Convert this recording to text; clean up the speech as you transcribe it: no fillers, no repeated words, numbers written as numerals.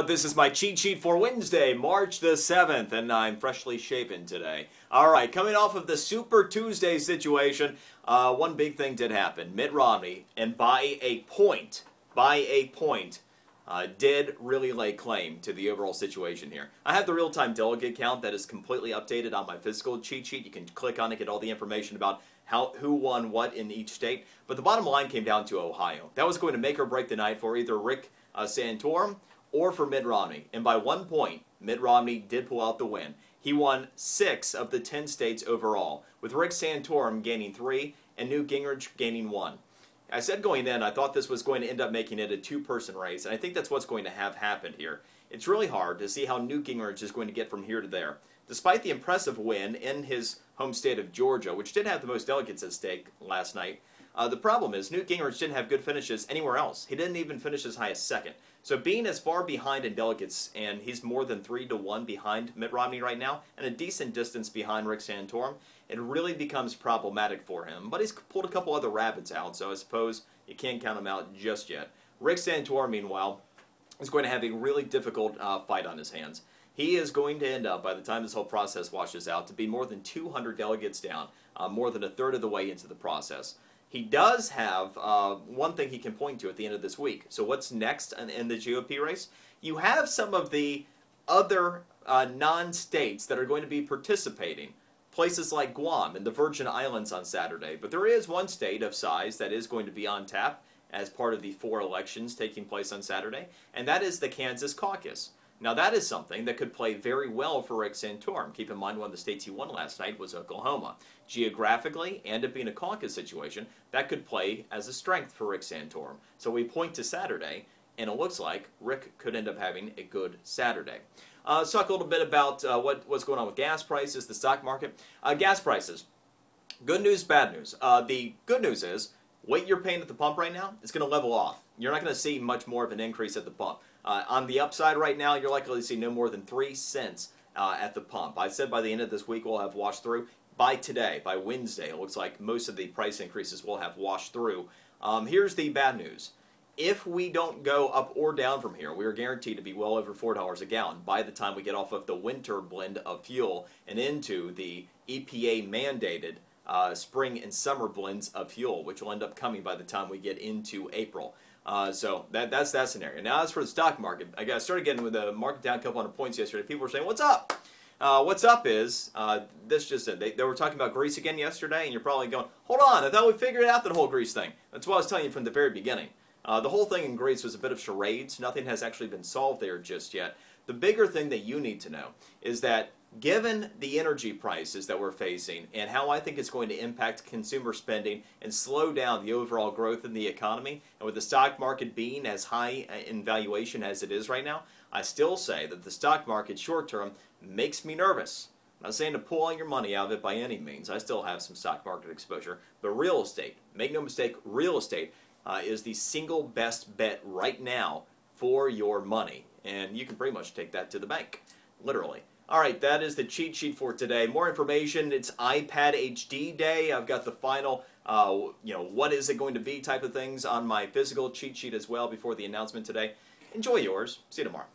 This is my cheat sheet for Wednesday, March the 7th, and I'm freshly shaven today. Alright, coming off of the Super Tuesday situation, one big thing did happen. Mitt Romney, and by a point, did really lay claim to the overall situation here. I have the real-time delegate count that is completely updated on my physical cheat sheet. You can click on it, get all the information about who won what in each state. But the bottom line came down to Ohio. That was going to make or break the night for either Rick Santorum or for Mitt Romney. And by 1 point, Mitt Romney did pull out the win. He won 6 of the 10 states overall, with Rick Santorum gaining 3 and Newt Gingrich gaining 1. I said going in, I thought this was going to end up making it a two-person race, and I think that's what's going to have happened here. It's really hard to see how Newt Gingrich is going to get from here to there. Despite the impressive win in his home state of Georgia, which did have the most delegates at stake last night, the problem is Newt Gingrich didn't have good finishes anywhere else. He didn't even finish as high as second. So being as far behind in delegates, and he's more than 3-1 behind Mitt Romney right now, and a decent distance behind Rick Santorum, it really becomes problematic for him. But he's pulled a couple other rabbits out, so I suppose you can't count him out just yet. Rick Santorum, meanwhile, is going to have a really difficult fight on his hands. He is going to end up, by the time this whole process washes out, to be more than 200 delegates down, more than a third of the way into the process. He does have one thing he can point to at the end of this week. So what's next in the GOP race? You have some of the other non-states that are going to be participating. Places like Guam and the Virgin Islands on Saturday. But there is one state of size that is going to be on tap as part of the 4 elections taking place on Saturday, and that is the Kansas caucus. Now that is something that could play very well for Rick Santorum. Keep in mind one of the states he won last night was Oklahoma. Geographically, and it being a caucus situation, that could play as a strength for Rick Santorum. So we point to Saturday, and it looks like Rick could end up having a good Saturday. Let's talk a little bit about what's going on with gas prices, the stock market. Gas prices. Good news, bad news. The good news is, what you're paying at the pump right now is going to level off. You're not going to see much more of an increase at the pump. On the upside right now, you're likely to see no more than 3 cents at the pump. I said by the end of this week we'll have washed through. By today, by Wednesday, it looks like most of the price increases will have washed through. Here's the bad news. If we don't go up or down from here, we are guaranteed to be well over $4 a gallon by the time we get off of the winter blend of fuel and into the EPA-mandated spring and summer blends of fuel, which will end up coming by the time we get into April. So that's that scenario. Now, as for the stock market, I started getting with the market down a couple hundred points yesterday. People were saying, what's up? What's up is, this just they were talking about Greece again yesterday, and you're probably going, hold on, I thought we figured out the whole Greece thing. That's what I was telling you from the very beginning. The whole thing in Greece was a bit of charades. Nothing has actually been solved there just yet. The bigger thing that you need to know is that given the energy prices that we're facing and how I think it's going to impact consumer spending and slow down the overall growth in the economy, and with the stock market being as high in valuation as it is right now, I still say that the stock market short term makes me nervous. I'm not saying to pull all your money out of it by any means. I still have some stock market exposure. But real estate, make no mistake, real estate is the single best bet right now for your money. And you can pretty much take that to the bank, literally. Alright, that is the cheat sheet for today. More information, it's iPad HD day. I've got the final, what is it going to be type of things on my physical cheat sheet as well before the announcement today. Enjoy yours. See you tomorrow.